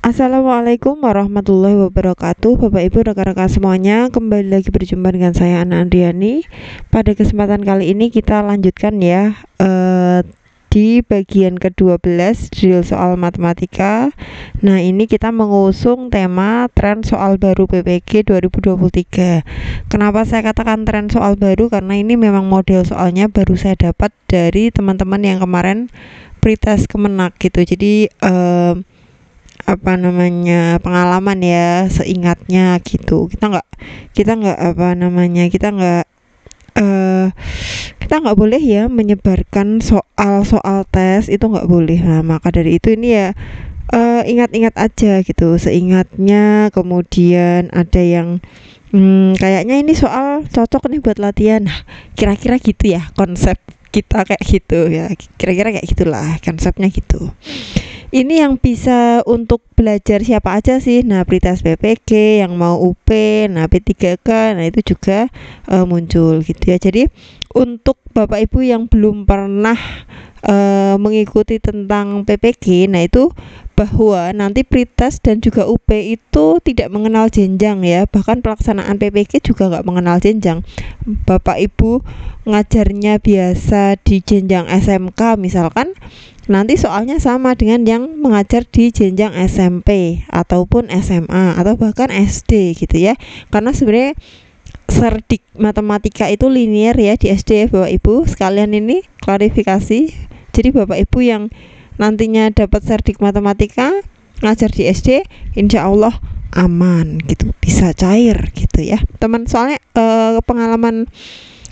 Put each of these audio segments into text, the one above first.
Assalamualaikum warahmatullahi wabarakatuh. Bapak Ibu rekan-rekan semuanya, kembali lagi berjumpa dengan saya Ana Andriani. Pada kesempatan kali ini kita lanjutkan ya di bagian ke-12 drill soal matematika. Nah, ini kita mengusung tema tren soal baru PPG 2023. Kenapa saya katakan tren soal baru? Karena ini memang model soalnya baru saya dapat dari teman-teman yang kemarin pretest Kemenak gitu. Jadi pengalaman ya, seingatnya gitu. Kita nggak eh, kita nggak boleh ya menyebarkan soal-soal tes, itu nggak boleh. Nah, maka dari itu ini ya, ingat-ingat aja gitu, seingatnya. Kemudian ada yang kayaknya ini soal cocok nih buat latihan. Nah, kira-kira gitu ya konsep kita, kayak gitu ya, kira-kira kayak gitulah konsepnya gitu. Ini yang bisa untuk belajar siapa aja sih? Nah, Pritas PPG, yang mau UP, nah P3K, nah itu juga muncul gitu ya. Jadi untuk Bapak Ibu yang belum pernah mengikuti tentang PPG, nah itu bahwa nanti Pritas dan juga UP itu tidak mengenal jenjang ya. Bahkan pelaksanaan PPG juga nggak mengenal jenjang. Bapak Ibu ngajarnya biasa di jenjang SMK misalkan, nanti soalnya sama dengan yang mengajar di jenjang SMP ataupun SMA atau bahkan SD gitu ya. Karena sebenarnya serdik matematika itu linear ya di SD ya Bapak Ibu. Sekalian ini klarifikasi. Jadi Bapak Ibu yang nantinya dapat serdik matematika ngajar di SD, insya Allah aman gitu, bisa cair gitu ya teman. Soalnya pengalaman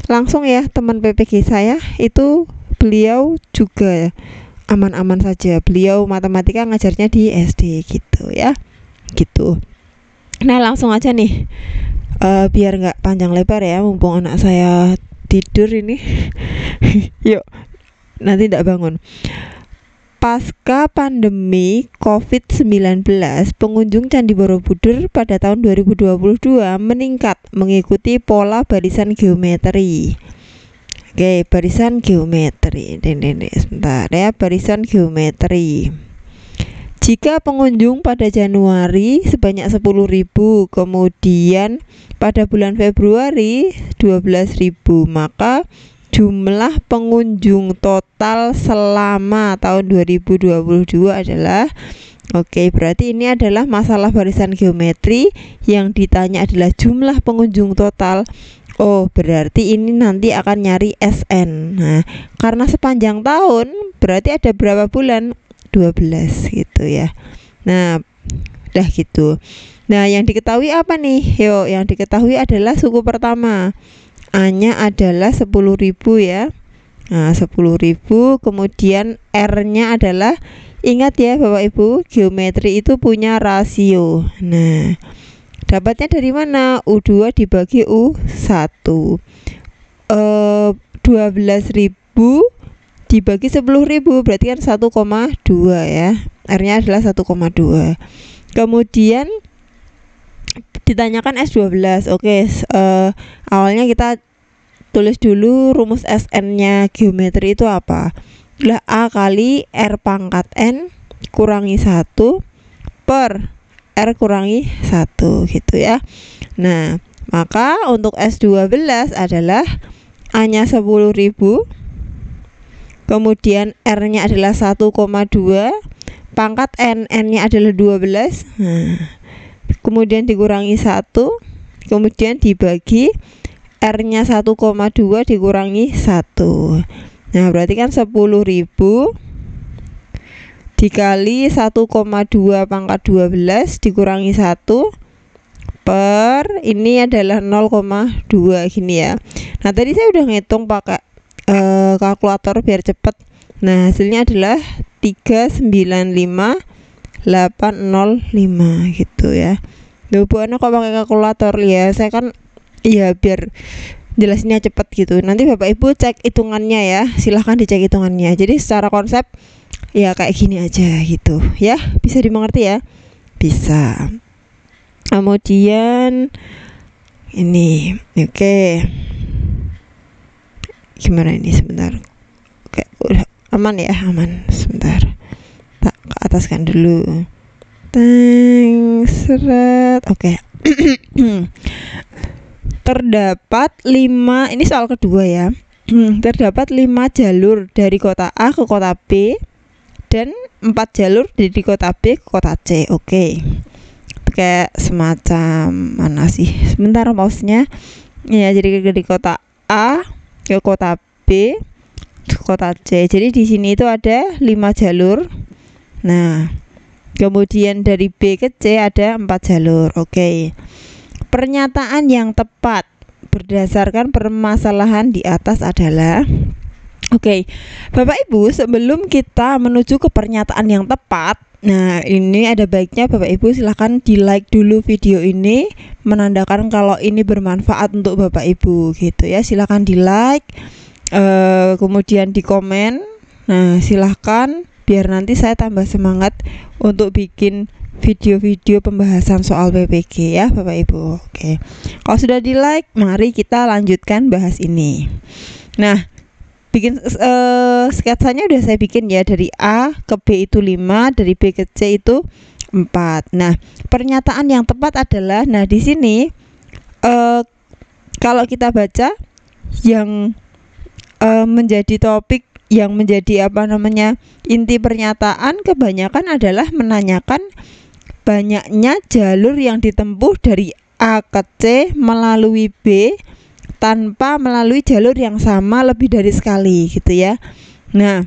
langsung ya, teman PPG saya itu beliau juga aman-aman saja. Beliau matematika ngajarnya di SD gitu ya, gitu. Nah, langsung aja nih, biar nggak panjang lebar ya, mumpung anak saya tidur ini. Yuk, nanti tidak bangun. Pasca pandemi COVID-19, pengunjung Candi Borobudur pada tahun 2022 meningkat mengikuti pola barisan geometri. Oke, barisan geometri. Ini sebentar ya, barisan geometri. Jika pengunjung pada Januari sebanyak 10.000, kemudian pada bulan Februari 12.000, maka jumlah pengunjung total selama tahun 2022 adalah, oke, berarti ini adalah masalah barisan geometri. Yang ditanya adalah jumlah pengunjung total. Oh, berarti ini nanti akan nyari SN. Nah, karena sepanjang tahun berarti ada berapa bulan? 12 gitu ya. Nah, udah gitu. Nah, yang diketahui apa nih? Yuk, yang diketahui adalah suku pertama. A-nya adalah 10.000 ya. Nah, 10.000, kemudian R-nya adalah, ingat ya Bapak Ibu, geometri itu punya rasio. Nah, dapatnya dari mana? U2 dibagi U1. 12.000 dibagi 10.000 berarti kan 1,2 ya. R-nya adalah 1,2. Kemudian ditanyakan S12. Oke, awalnya kita tulis dulu rumus SN-nya geometri itu apa? Adalah A kali R pangkat N kurangi 1 per R kurangi 1 gitu ya. Nah, maka untuk S12 adalah A-nya 10.000, kemudian R-nya adalah 1,2, pangkat N-nya adalah 12. Nah, kemudian dikurangi 1, kemudian dibagi R-nya 1,2 dikurangi 1. Nah, berarti kan 10.000 dikali 1,2 pangkat 12 dikurangi 1 per ini adalah 0,2 gini ya. Nah, tadi saya udah ngitung pakai kalkulator biar cepet. Nah, hasilnya adalah 395.805 gitu ya. Duh, Bu Ana kok pakai kalkulator ya? Saya kan ya biar jelasinnya cepet gitu. Nanti Bapak Ibu cek hitungannya ya. Silahkan dicek hitungannya. Jadi secara konsep ya kayak gini aja gitu ya. Bisa dimengerti ya? Bisa. Kemudian ini, oke. Gimana ini sebentar? Oke, udah aman ya, aman. Sebentar. Tak ke ataskan dulu. Teng seret. Oke. Terdapat 5, ini soal kedua ya. Terdapat 5 jalur dari kota A ke kota B dan 4 jalur dari kota B ke kota C. Oke. Kayak semacam mana sih? Sebentar mouse-nya. Ya, jadi dari kota A ke kota B ke kota C. Jadi di sini itu ada 5 jalur. Nah, kemudian dari B ke C ada 4 jalur. Oke. Pernyataan yang tepat berdasarkan permasalahan di atas adalah Oke, Bapak Ibu, sebelum kita menuju ke pernyataan yang tepat, nah ini ada baiknya Bapak Ibu silahkan di like dulu video ini, menandakan kalau ini bermanfaat untuk Bapak Ibu gitu ya. Silahkan di like, kemudian di komen. Nah silahkan biar nanti saya tambah semangat untuk bikin video-video pembahasan soal PPG ya Bapak Ibu. Oke, kalau sudah di like, mari kita lanjutkan bahas ini. Nah, bikin sketsanya udah saya bikin ya, dari A ke B itu 5, dari B ke C itu 4. Nah, pernyataan yang tepat adalah, nah di sini kalau kita baca yang menjadi topik, yang menjadi inti pernyataan kebanyakan adalah menanyakan banyaknya jalur yang ditempuh dari A ke C melalui B tanpa melalui jalur yang sama lebih dari sekali gitu ya. Nah,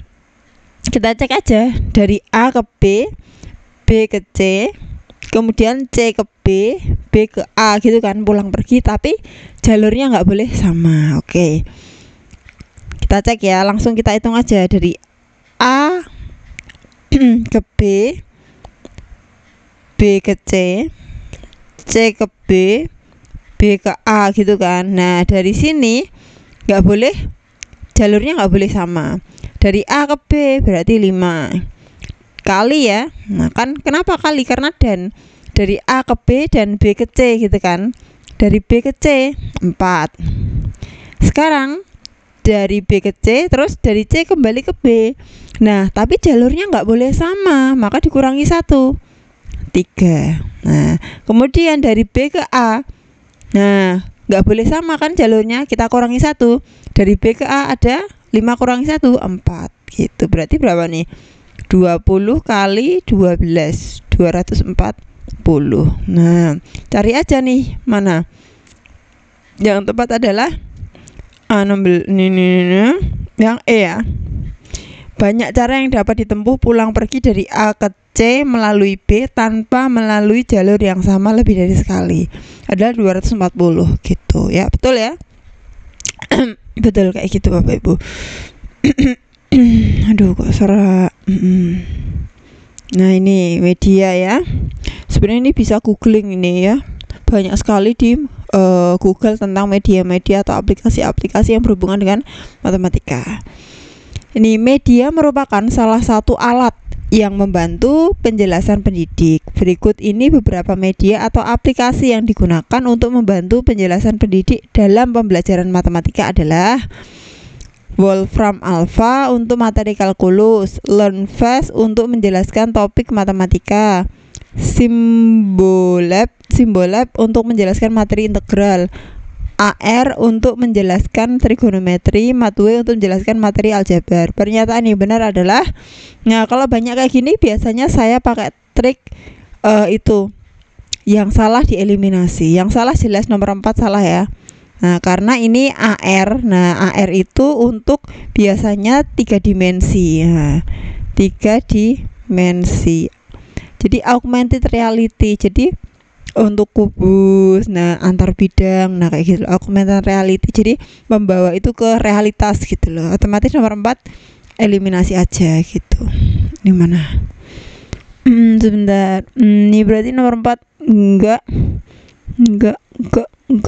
kita cek aja dari A ke B, B ke C, kemudian C ke B, B ke A gitu kan, pulang pergi, tapi jalurnya nggak boleh sama. Oke, kita cek ya, langsung kita hitung aja dari A ke B, B ke C, C ke B, B ke A gitu kan. Nah dari sini nggak boleh, jalurnya nggak boleh sama. Dari A ke B berarti 5 kali ya. Nah kan kenapa kali? Karena dan dari A ke B dan B ke C gitu kan. Dari B ke C 4. Sekarang dari B ke C, terus dari C kembali ke B. Nah tapi jalurnya nggak boleh sama, maka dikurangi 1, 3. Nah kemudian dari B ke A, nah nggak boleh sama kan jalurnya, kita kurangi 1. Dari B ke A ada 5 kurangi 1, 4 gitu. Berarti berapa nih? 20 kali 12, 240. Nah cari aja nih mana yang tepat adalah yang E ya. Banyak cara yang dapat ditempuh pulang pergi dari A ke C melalui B tanpa melalui jalur yang sama lebih dari sekali adalah 240 gitu ya. Betul ya? Betul kayak gitu Bapak Ibu. Aduh kok serak. Nah ini media ya. Sebenarnya ini bisa googling ini ya. Banyak sekali di Google tentang media-media atau aplikasi-aplikasi yang berhubungan dengan matematika. Ini media merupakan salah satu alat yang membantu penjelasan pendidik. Berikut ini beberapa media atau aplikasi yang digunakan untuk membantu penjelasan pendidik dalam pembelajaran matematika adalah Wolfram Alpha untuk materi kalkulus, LearnFast untuk menjelaskan topik matematika, Symbolab untuk menjelaskan materi integral, AR untuk menjelaskan trigonometri, Mathway untuk menjelaskan materi aljabar. Pernyataan yang benar adalah, nah kalau banyak kayak gini biasanya saya pakai trik itu. Yang salah dieliminasi. Yang salah jelas nomor 4 salah ya. Nah karena ini AR. Nah AR itu untuk biasanya 3 dimensi. Nah, 3 dimensi. Jadi augmented reality. Jadi untuk kubus, nah antar bidang, nah kayak gitu, augmented reality, jadi membawa itu ke realitas gitu loh. Otomatis nomor 4 eliminasi aja gitu. Ini mana? Sebentar. Ini berarti nomor 4 enggak.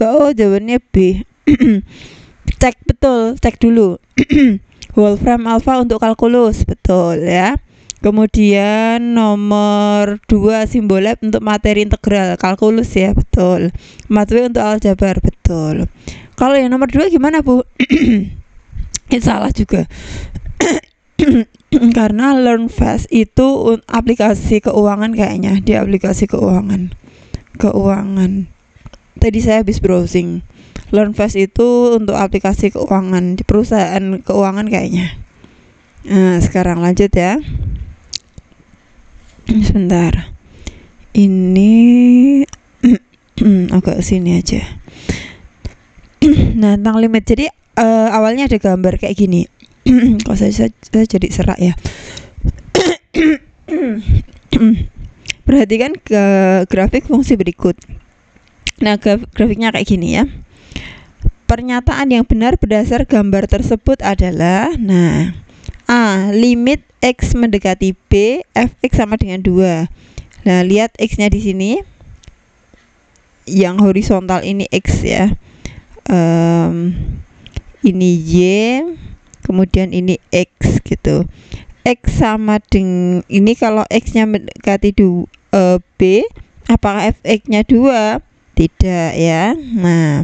Oh jawabannya B. Cek betul, cek dulu. Wolfram Alpha untuk kalkulus, betul ya. Kemudian nomor 2 Symbolab untuk materi integral kalkulus ya, betul. Mathway untuk aljabar, betul. Kalau yang nomor 2 gimana Bu? Ini salah juga. Karena LearnFast itu aplikasi keuangan kayaknya, dia aplikasi keuangan. Tadi saya habis browsing. LearnFast itu untuk aplikasi keuangan di perusahaan keuangan kayaknya. Nah, sekarang lanjut ya. Sebentar. Ini agak sini aja. Nah, tentang limit. Jadi awalnya ada gambar kayak gini. Kok saya jadi serak ya. Perhatikan ke grafik fungsi berikut. Nah, grafiknya kayak gini ya. Pernyataan yang benar berdasar gambar tersebut adalah, nah, A, limit X mendekati B, fx sama dengan 2. Nah, lihat X-nya di sini. Yang horizontal ini X ya. Ini Y, kemudian ini X gitu. X sama dengan ini, kalau X-nya mendekati B, apakah fx-nya 2? Tidak ya. Nah,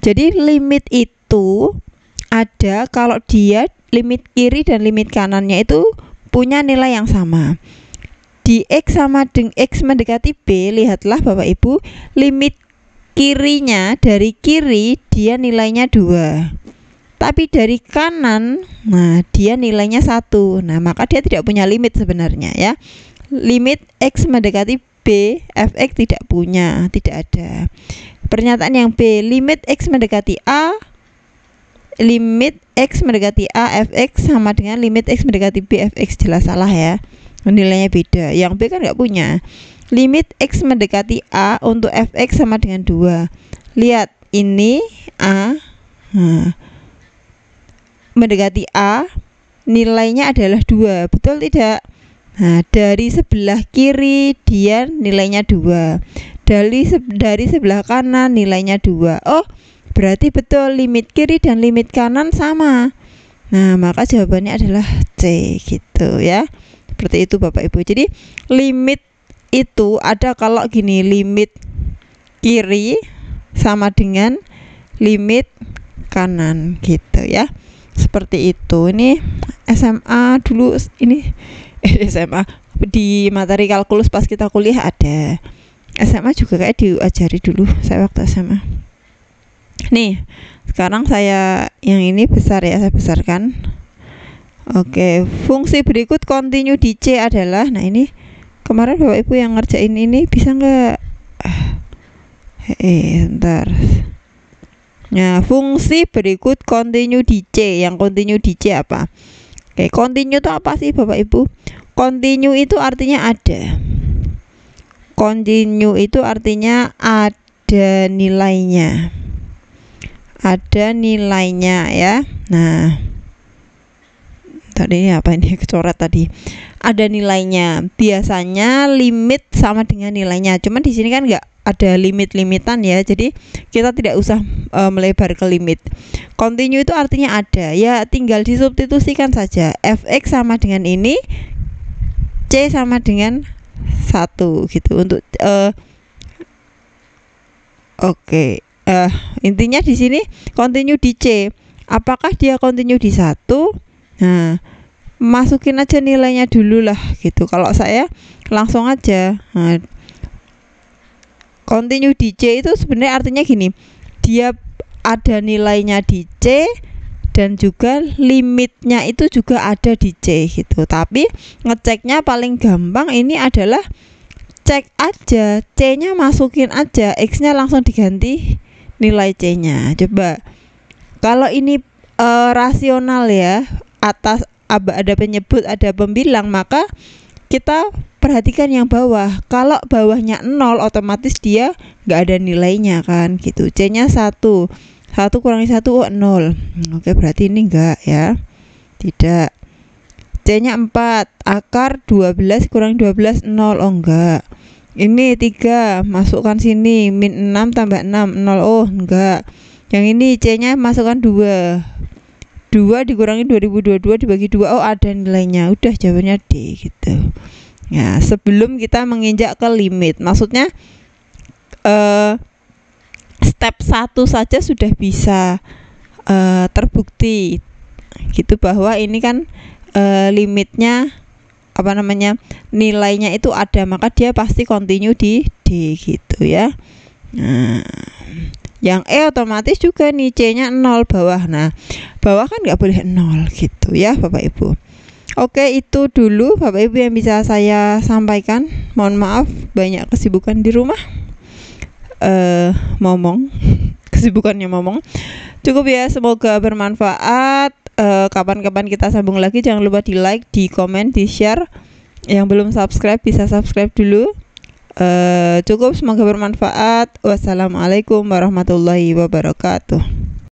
jadi limit itu ada kalau dia limit kiri dan limit kanannya itu punya nilai yang sama. Di X sama dengan X mendekati B, lihatlah Bapak Ibu, limit kirinya dari kiri dia nilainya 2. Tapi dari kanan, nah dia nilainya 1. Nah, maka dia tidak punya limit sebenarnya ya. Limit X mendekati B, fx tidak punya, tidak ada. Pernyataan yang B, limit X mendekati A, limit X mendekati A, fx sama dengan limit X mendekati B, fx, jelas salah ya. Nilainya beda. Yang B kan nggak punya. Limit X mendekati A untuk fx sama dengan 2. Lihat, ini A. Nah, mendekati A, nilainya adalah 2. Betul tidak? Nah, dari sebelah kiri dia nilainya 2. Dari sebelah kanan nilainya 2. Oh, berarti betul limit kiri dan limit kanan sama. Nah, maka jawabannya adalah C gitu ya. Seperti itu Bapak Ibu. Jadi limit itu ada kalau gini, limit kiri sama dengan limit kanan gitu ya. Seperti itu. Ini SMA dulu, ini SMA di materi kalkulus pas kita kuliah ada. SMA juga kayak diajari dulu saya waktu SMA. Nih, sekarang saya yang ini besar ya, saya besarkan. Oke, fungsi berikut continue di C adalah, nah ini kemarin Bapak Ibu yang ngerjain ini bisa nggak? Ntar. Nah, fungsi berikut continue di C. Yang continue di C apa? Oke, continue itu apa sih Bapak Ibu? Continue itu artinya ada. Continue itu artinya ada nilainya. Ada nilainya ya. Nah, tadi ini apa ini kecoret tadi? Ada nilainya. Biasanya limit sama dengan nilainya. Cuman di sini kan nggak ada limit-limitan ya. Jadi kita tidak usah melebar ke limit. Continue itu artinya ada. Ya tinggal disubstitusikan saja. Fx sama dengan ini, C sama dengan 1 gitu untuk oke. Intinya di sini continue di C. Apakah dia continue di 1? Nah, masukin aja nilainya dulu lah gitu. Kalau saya langsung aja. Nah, continue di C itu sebenarnya artinya gini. Dia ada nilainya di C dan juga limitnya itu juga ada di C gitu. Tapi ngeceknya paling gampang ini adalah cek aja, C-nya masukin aja, X-nya langsung diganti nilai C-nya. Coba kalau ini rasional ya, atas ada penyebut, ada pembilang, maka kita perhatikan yang bawah. Kalau bawahnya 0, otomatis dia nggak ada nilainya kan gitu. C-nya 1 kurangi 1, 0. Oke, berarti ini enggak ya. Tidak. C-nya 4, akar 12 kurang 12, 0. Oh enggak. Ini 3, masukkan sini, min 6 tambah 6, 0. Oh enggak. Yang ini C-nya masukkan 2 dikurangi 2022 dibagi 2. Oh ada nilainya. Udah, jawabannya D gitu. Ya, sebelum kita menginjak ke limit, maksudnya step 1 saja sudah bisa terbukti gitu bahwa ini kan limitnya apa namanya nilainya itu ada, maka dia pasti continue di D gitu ya. Nah, yang E otomatis juga nih C-nya 0 bawah. Nah, bawah kan nggak boleh 0 gitu ya Bapak Ibu. Oke, itu dulu Bapak Ibu yang bisa saya sampaikan. Mohon maaf banyak kesibukan di rumah. Momong. Kesibukannya momong. Cukup ya, semoga bermanfaat. Kapan-kapan kita sambung lagi. Jangan lupa di like, di komen, di share. Yang belum subscribe bisa subscribe dulu. Cukup, semoga bermanfaat. Wassalamualaikum warahmatullahi wabarakatuh.